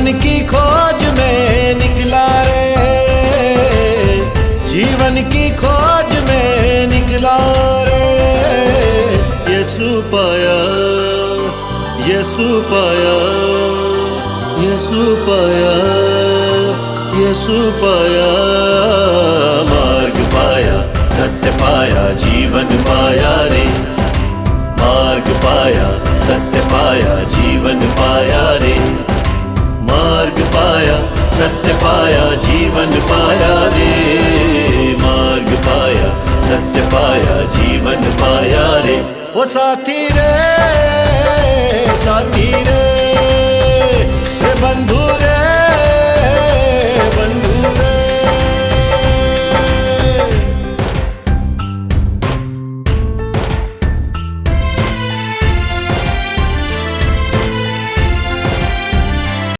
जीवन की खोज में निकला रे, जीवन की खोज में निकला रे। यीशु पाया, यीशु पाया, यीशु पाया, यीशु पाया। मार्ग पाया, सत्य पाया, जीवन पाया रे। मार्ग पाया, सत्य पाया, जीवन पाया रे। मार्ग पाया, सत्य पाया, जीवन पाया रे। मार्ग पाया, सत्य पाया, जीवन पाया रे। ओ साथी